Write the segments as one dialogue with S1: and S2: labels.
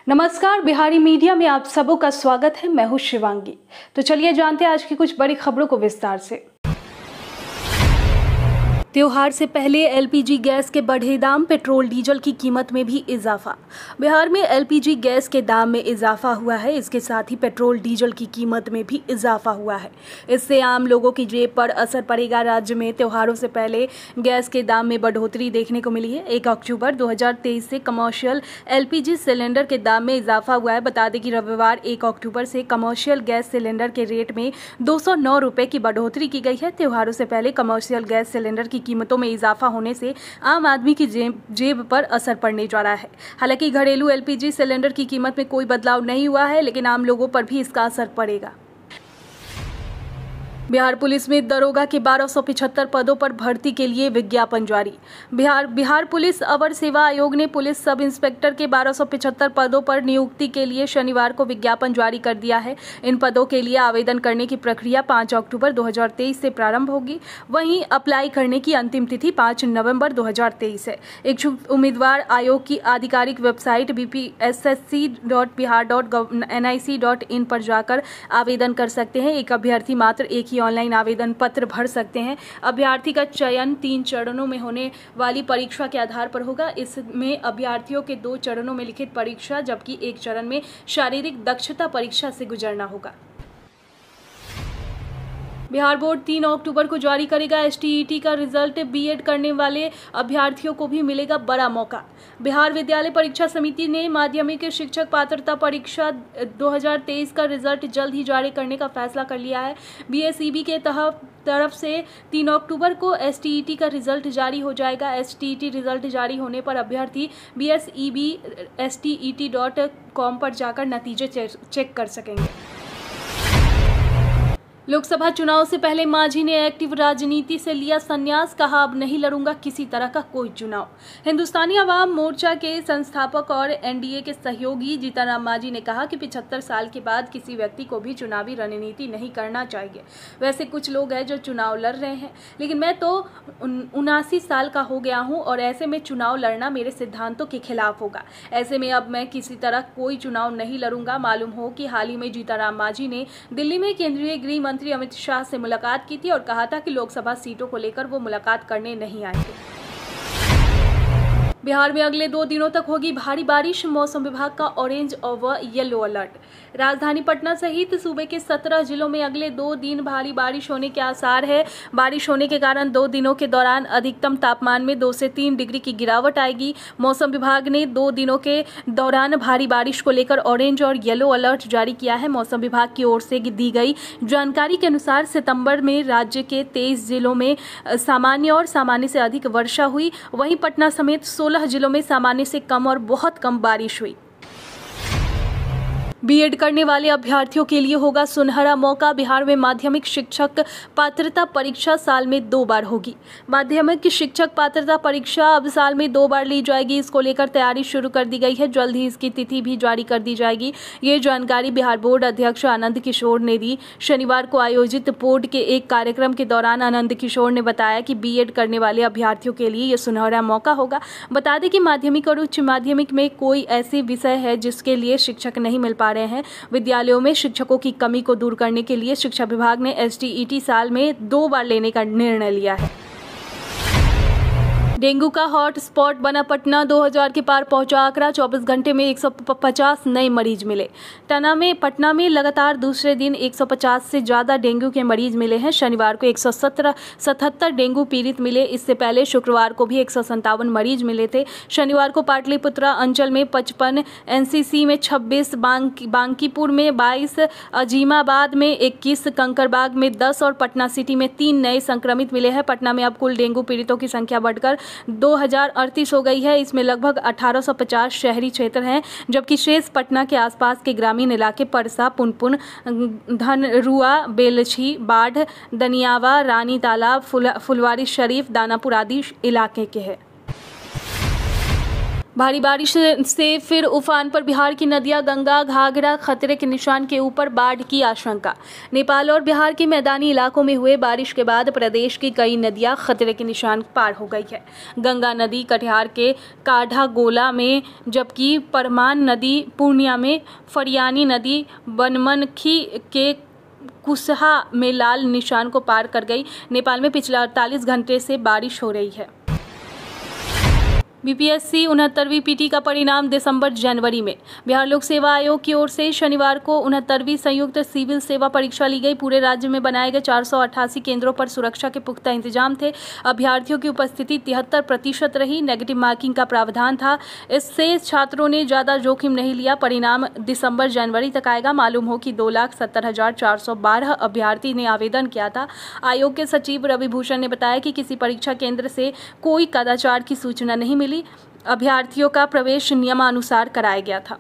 S1: नमस्कार, बिहारी मीडिया में आप सबों का स्वागत है। मैं हूं शिवांगी। तो चलिए जानते हैं आज की कुछ बड़ी खबरों को विस्तार से। त्योहार से पहले एलपीजी गैस के बढ़े दाम, पेट्रोल डीजल की कीमत में भी इजाफा। बिहार में एलपीजी गैस के दाम में इजाफा हुआ है। इसके साथ ही पेट्रोल डीजल की कीमत में भी इजाफा हुआ है। इससे आम लोगों की जेब पर असर पड़ेगा। राज्य में त्योहारों से पहले गैस के दाम में बढ़ोतरी देखने को मिली है। 1 अक्टूबर 2023 से कमर्शियल एलपीजी सिलेंडर के दाम में इजाफा हुआ है। बता दें कि रविवार 1 अक्टूबर से कमर्शियल गैस सिलेंडर के रेट में 209 रुपये की बढ़ोतरी की गई है। त्योहारों से पहले कमर्शियल गैस सिलेंडर की कीमतों में इजाफा होने से आम आदमी की जेब पर असर पड़ने जा रहा है। हालांकि घरेलू एलपीजी सिलेंडर की कीमत में कोई बदलाव नहीं हुआ है, लेकिन आम लोगों पर भी इसका असर पड़ेगा। बिहार पुलिस में दरोगा के 1275 पदों पर भर्ती के लिए विज्ञापन जारी। बिहार पुलिस अवर सेवा आयोग ने पुलिस सब इंस्पेक्टर के 1275 पदों पर नियुक्ति के लिए शनिवार को विज्ञापन जारी कर दिया है। इन पदों के लिए आवेदन करने की प्रक्रिया 5 अक्टूबर 2023 से प्रारंभ होगी। वहीं अप्लाई करने की अंतिम तिथि 5 नवंबर 2023 है। इच्छुक उम्मीदवार आयोग की आधिकारिक वेबसाइट bpssc.bihar.nic.in पर जाकर आवेदन कर सकते हैं। एक अभ्यर्थी मात्र एक ही ऑनलाइन आवेदन पत्र भर सकते हैं। अभ्यर्थी का चयन 3 चरणों में होने वाली परीक्षा के आधार पर होगा। इसमें अभ्यर्थियों के 2 चरणों में लिखित परीक्षा जबकि 1 चरण में शारीरिक दक्षता परीक्षा से गुजरना होगा। बिहार बोर्ड 3 अक्टूबर को जारी करेगा एसटीईटी का रिजल्ट। बीएड करने वाले अभ्यर्थियों को भी मिलेगा बड़ा मौका। बिहार विद्यालय परीक्षा समिति ने माध्यमिक शिक्षक पात्रता परीक्षा 2023 का रिजल्ट जल्द ही जारी करने का फैसला कर लिया है। बीएसईबी के तरफ से 3 अक्टूबर को एसटीईटी का रिजल्ट जारी हो जाएगा। एसटीईटी रिजल्ट जारी होने पर अभ्यर्थी bsebstet.com पर जाकर नतीजे चेक कर सकेंगे। लोकसभा चुनाव से पहले मांझी ने एक्टिव राजनीति से लिया संन्यास। कहा, अब नहीं लड़ूंगा किसी तरह का कोई चुनाव। हिंदुस्तानी अवाम मोर्चा के संस्थापक और एनडीए के सहयोगी जीतनराम मांझी ने कहा कि 75 साल के बाद किसी व्यक्ति को भी चुनावी रणनीति नहीं करना चाहिए। वैसे कुछ लोग हैं जो चुनाव लड़ रहे हैं, लेकिन मैं तो 79 साल का हो गया हूं और ऐसे में चुनाव लड़ना मेरे सिद्धांतों के खिलाफ होगा। ऐसे में अब मैं किसी तरह कोई चुनाव नहीं लड़ूंगा। मालूम हो कि हाल ही में जीतनराम मांझी ने दिल्ली में केंद्रीय गृह मंत्री अमित शाह से मुलाकात की थी और कहा था कि लोकसभा सीटों को लेकर वो मुलाकात करने नहीं आएंगे। बिहार में अगले 2 दिनों तक होगी भारी बारिश। मौसम विभाग का ऑरेंज व येलो अलर्ट। राजधानी पटना सहित सूबे के 17 जिलों में अगले 2 दिन भारी बारिश होने के आसार है। बारिश होने के कारण 2 दिनों के दौरान अधिकतम तापमान में 2 से 3 डिग्री की गिरावट आएगी। मौसम विभाग ने 2 दिनों के दौरान भारी बारिश को लेकर ऑरेंज और येलो अलर्ट जारी किया है। मौसम विभाग की ओर से दी गई जानकारी के अनुसार सितंबर में राज्य के 23 जिलों में सामान्य और सामान्य से अधिक वर्षा हुई। वहीं पटना समेत 16 जिलों में सामान्य से कम और बहुत कम बारिश हुई। बीएड करने वाले अभ्यर्थियों के लिए होगा सुनहरा मौका। बिहार में माध्यमिक शिक्षक पात्रता परीक्षा साल में 2 बार होगी। माध्यमिक शिक्षक पात्रता परीक्षा अब साल में 2 बार ली जाएगी। इसको लेकर तैयारी शुरू कर दी गई है। जल्द ही इसकी तिथि भी जारी कर दी जाएगी। ये जानकारी बिहार बोर्ड अध्यक्ष आनंद किशोर ने दी। शनिवार को आयोजित बोर्ड के एक कार्यक्रम के दौरान आनंद किशोर ने बताया कि बीएड करने वाले अभ्यर्थियों के लिए यह सुनहरा मौका होगा। बता दें कि माध्यमिक और उच्च माध्यमिक में कोई ऐसे विषय है जिसके लिए शिक्षक नहीं मिल पा रहे हैं। विद्यालयों में शिक्षकों की कमी को दूर करने के लिए शिक्षा विभाग ने एसटीईटी साल में 2 बार लेने का निर्णय लिया है। डेंगू का हॉट स्पॉट बना पटना। 2000 के पार पहुंचा आंकड़ा। 24 घंटे में 150 नए मरीज मिले। पटना में लगातार दूसरे दिन 150 से ज्यादा डेंगू के मरीज मिले हैं। शनिवार को 177 डेंगू पीड़ित मिले। इससे पहले शुक्रवार को भी 157 मरीज मिले थे। शनिवार को पाटलिपुत्रा अंचल में 55, एनसीसी में 26, बांकीपुर में 22, अजीमाबाद में 21, कंकरबाग में 10 और पटना सिटी में 3 नए संक्रमित मिले हैं। पटना में अब कुल डेंगू पीड़ितों की संख्या बढ़कर 2038 हो गई है। इसमें लगभग 1850 शहरी क्षेत्र हैं, जबकि शेष पटना के आसपास के ग्रामीण इलाके परसा, पुनपुन, धनरुआ, बेलछी, बाढ़, दनियावा, रानी तालाब, फुलवारी शरीफ, दानापुर आदि इलाके के हैं। भारी बारिश से फिर उफान पर बिहार की नदियां। गंगा घाघरा खतरे के निशान के ऊपर, बाढ़ की आशंका। नेपाल और बिहार के मैदानी इलाकों में हुए बारिश के बाद प्रदेश की कई नदियां खतरे के निशान पार हो गई है। गंगा नदी कटिहार के काढ़ागोला में, जबकि परमान नदी पूर्णिया में, फरियानी नदी बनमनखी के कुसहा में लाल निशान को पार कर गई। नेपाल में पिछले 48 घंटे से बारिश हो रही है। बीपीएससी 69वीं पीटी का परिणाम दिसंबर जनवरी में। बिहार लोक सेवा आयोग की ओर से शनिवार को 69वीं संयुक्त सिविल सेवा परीक्षा ली गई। पूरे राज्य में बनाए गए 488 केंद्रों पर सुरक्षा के पुख्ता इंतजाम थे। अभ्यर्थियों की उपस्थिति 73% रही। नेगेटिव मार्किंग का प्रावधान था। इससे छात्रों ने ज्यादा जोखिम नहीं लिया। परिणाम दिसंबर जनवरी तक आएगा। मालूम हो कि 2,70,412 अभ्यर्थी ने आवेदन किया था। आयोग के सचिव रवि भूषण ने बताया कि किसी परीक्षा केंद्र से कोई कदाचार की सूचना नहीं मिली। अभ्यर्थियों का प्रवेश नियमानुसार कराया गया था।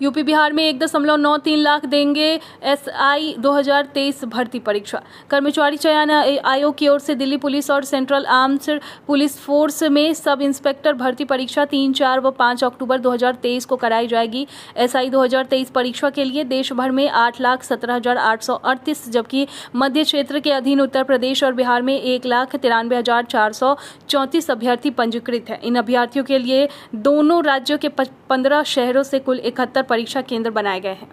S1: यूपी बिहार में 1.93 लाख देंगे एसआई 2023 भर्ती परीक्षा। कर्मचारी चयन आयोग की ओर से दिल्ली पुलिस और सेंट्रल आर्म्ड पुलिस फोर्स में सब इंस्पेक्टर भर्ती परीक्षा 3, 4 व 5 अक्टूबर 2023 को कराई जाएगी। एसआई 2023 परीक्षा के लिए देश भर में 8,17,838, जबकि मध्य क्षेत्र के अधीन उत्तर प्रदेश और बिहार में 1,93,434 अभ्यर्थी पंजीकृत हैं। इन अभ्यर्थियों के लिए दोनों राज्यों के 15 शहरों से कुल 71 परीक्षा केंद्र बनाए गए हैं।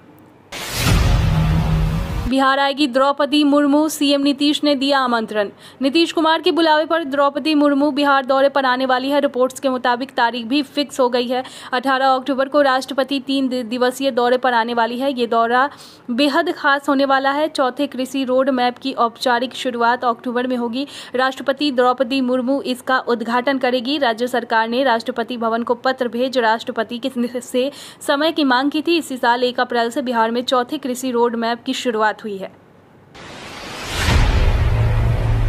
S1: बिहार आएगी द्रौपदी मुर्मू, सीएम नीतीश ने दिया आमंत्रण। नीतीश कुमार के बुलावे पर द्रौपदी मुर्मू बिहार दौरे पर आने वाली है। रिपोर्ट्स के मुताबिक तारीख भी फिक्स हो गई है। 18 अक्टूबर को राष्ट्रपति 3 दिवसीय दौरे पर आने वाली है। ये दौरा बेहद खास होने वाला है। चौथे कृषि रोड मैप की औपचारिक शुरुआत अक्टूबर में होगी। राष्ट्रपति द्रौपदी मुर्मू इसका उद्घाटन करेगी। राज्य सरकार ने राष्ट्रपति भवन को पत्र भेज राष्ट्रपति से समय की मांग की थी। इसी साल 1 अप्रैल से बिहार में चौथे कृषि रोड मैप की शुरुआत हुई है।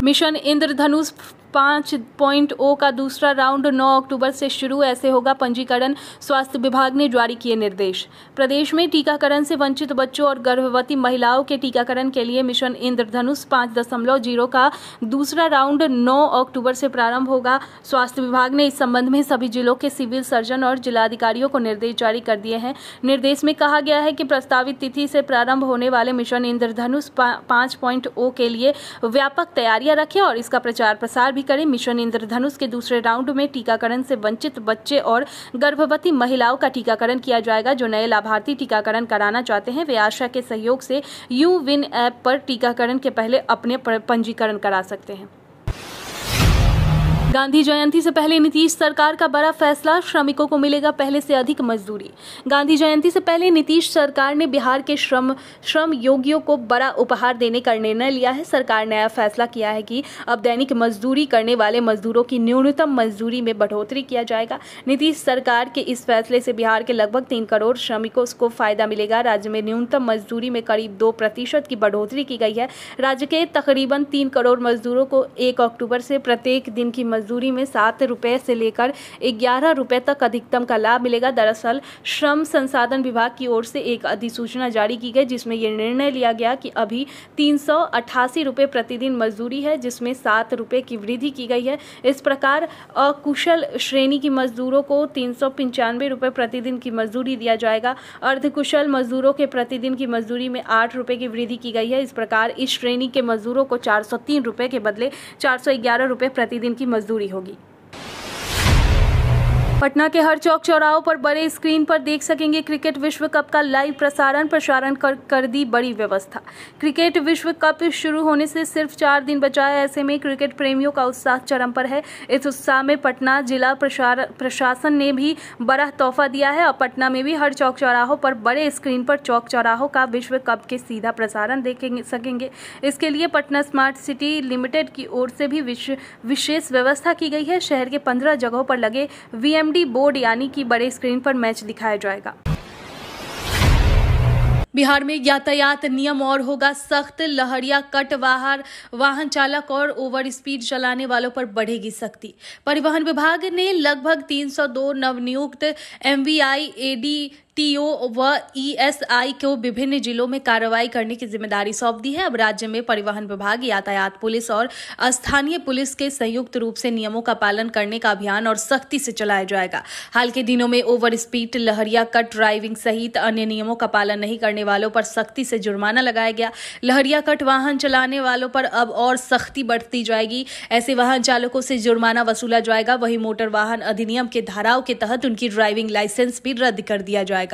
S1: मिशन इंद्रधनुष 5.0 का दूसरा राउंड 9 अक्टूबर से शुरू, ऐसे होगा पंजीकरण। स्वास्थ्य विभाग ने जारी किए निर्देश। प्रदेश में टीकाकरण से वंचित बच्चों और गर्भवती महिलाओं के टीकाकरण के लिए मिशन इंद्रधनुष 5.0 का दूसरा राउंड 9 अक्टूबर से प्रारंभ होगा। स्वास्थ्य विभाग ने इस संबंध में सभी जिलों के सिविल सर्जन और जिलाधिकारियों को निर्देश जारी कर दिए हैं। निर्देश में कहा गया है कि प्रस्तावित तिथि से प्रारंभ होने वाले मिशन इंद्रधनुष 5.0 के लिए व्यापक तैयारियां रखें और इसका प्रचार प्रसार करें। मिशन इंद्रधनुष के दूसरे राउंड में टीकाकरण से वंचित बच्चे और गर्भवती महिलाओं का टीकाकरण किया जाएगा। जो नए लाभार्थी टीकाकरण कराना चाहते हैं वे आशा के सहयोग से यूविन ऐप पर टीकाकरण के पहले अपने पंजीकरण करा सकते हैं। गांधी जयंती से पहले नीतीश सरकार का बड़ा फैसला, श्रमिकों को मिलेगा पहले से अधिक मजदूरी। गांधी जयंती से पहले नीतीश सरकार ने बिहार के श्रम योगियों को बड़ा उपहार देने का निर्णय लिया है। सरकार ने नया फैसला किया है कि अब दैनिक मजदूरी करने वाले मजदूरों की न्यूनतम मजदूरी में बढ़ोतरी किया जाएगा। नीतीश सरकार के इस फैसले से बिहार के लगभग 3 करोड़ श्रमिकों को फायदा मिलेगा। राज्य में न्यूनतम मजदूरी में करीब 2% की बढ़ोतरी की गई है। राज्य के तकरीबन 3 करोड़ मजदूरों को 1 अक्टूबर से प्रत्येक दिन की मजदूरी में 7 रुपए से लेकर 11 रुपए तक अधिकतम का लाभ मिलेगा। दरअसल श्रम संसाधन विभाग की ओर से एक अधिसूचना जारी की गई जिसमें यह निर्णय लिया गया कि अभी 388 रुपए प्रतिदिन मजदूरी है, जिसमें 7 रुपए की वृद्धि की गई है। इस प्रकार अकुशल श्रेणी की मजदूरों को 395 रुपए प्रतिदिन की मजदूरी दिया जाएगा। अर्धकुशल मजदूरों के प्रतिदिन की मजदूरी में 8 रुपए की वृद्धि की गई है। इस प्रकार इस श्रेणी के मजदूरों को 403 रुपए के बदले 411 रुपए प्रतिदिन की मजदूरी होगी। पटना के हर चौक चौराहों पर बड़े स्क्रीन पर देख सकेंगे क्रिकेट विश्व कप का लाइव प्रसारण कर दी बड़ी व्यवस्था। क्रिकेट विश्व कप शुरू होने से सिर्फ 4 दिन बचा है। ऐसे में क्रिकेट प्रेमियों का उत्साह चरम पर है। इस उत्साह में पटना जिला प्रशासन ने भी बड़ा तोहफा दिया है और पटना में भी हर चौक चौराहों पर बड़े स्क्रीन पर चौक चौराहों का विश्व कप के सीधा प्रसारण सकेंगे। इसके लिए पटना स्मार्ट सिटी लिमिटेड की ओर से भी विशेष व्यवस्था की गई है। शहर के 15 जगहों पर लगे VMD बोर्ड यानी कि बड़े स्क्रीन पर मैच दिखाया जाएगा। बिहार में यातायात नियम और होगा सख्त। लहरिया कट वाहन चालक और ओवर स्पीड चलाने वालों पर बढ़ेगी सख्ती। परिवहन विभाग ने लगभग 302 नवनियुक्त MVI AD टीओ व ईएसआई को विभिन्न जिलों में कार्रवाई करने की जिम्मेदारी सौंप दी है। अब राज्य में परिवहन विभाग, यातायात पुलिस और स्थानीय पुलिस के संयुक्त रूप से नियमों का पालन करने का अभियान और सख्ती से चलाया जाएगा। हाल के दिनों में ओवर स्पीड, लहरिया कट ड्राइविंग सहित अन्य नियमों का पालन नहीं करने वालों पर सख्ती से जुर्माना लगाया गया। लहरिया कट वाहन चलाने वालों पर अब और सख्ती बरती जाएगी। ऐसे वाहन चालकों से जुर्माना वसूला जाएगा। वहीं मोटर वाहन अधिनियम के धाराओं के तहत उनकी ड्राइविंग लाइसेंस भी रद्द कर दिया जाएगा।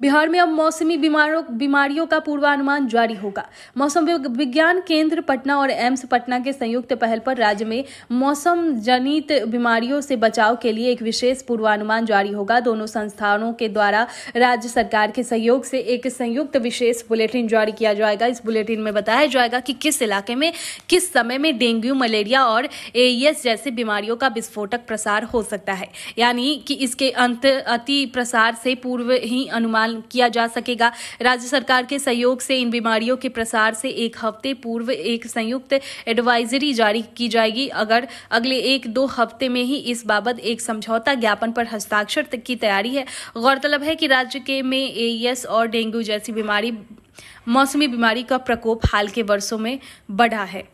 S1: बिहार में अब मौसमी बीमारियों का पूर्वानुमान जारी होगा। मौसम विज्ञान केंद्र पटना और एम्स पटना के संयुक्त पहल पर राज्य में मौसम जनित बीमारियों से बचाव के लिए एक विशेष पूर्वानुमान जारी होगा। दोनों संस्थानों के द्वारा राज्य सरकार के सहयोग से एक संयुक्त विशेष बुलेटिन जारी किया जाएगा। इस बुलेटिन में बताया जाएगा कि किस इलाके में किस समय में डेंगू, मलेरिया और एईएस जैसे बीमारियों का विस्फोटक प्रसार हो सकता है, यानी कि इसके अति प्रसार से पूर्व ही अनुमान किया जा सकेगा। राज्य सरकार के सहयोग से इन बीमारियों के प्रसार से एक हफ्ते पूर्व एक संयुक्त एडवाइजरी जारी की जाएगी। अगर अगले 1-2 हफ्ते में ही इस बाबत एक समझौता ज्ञापन पर हस्ताक्षर की तैयारी है। गौरतलब है कि राज्य में एईएस और डेंगू जैसी मौसमी बीमारी का प्रकोप हाल के वर्षों में बढ़ा है।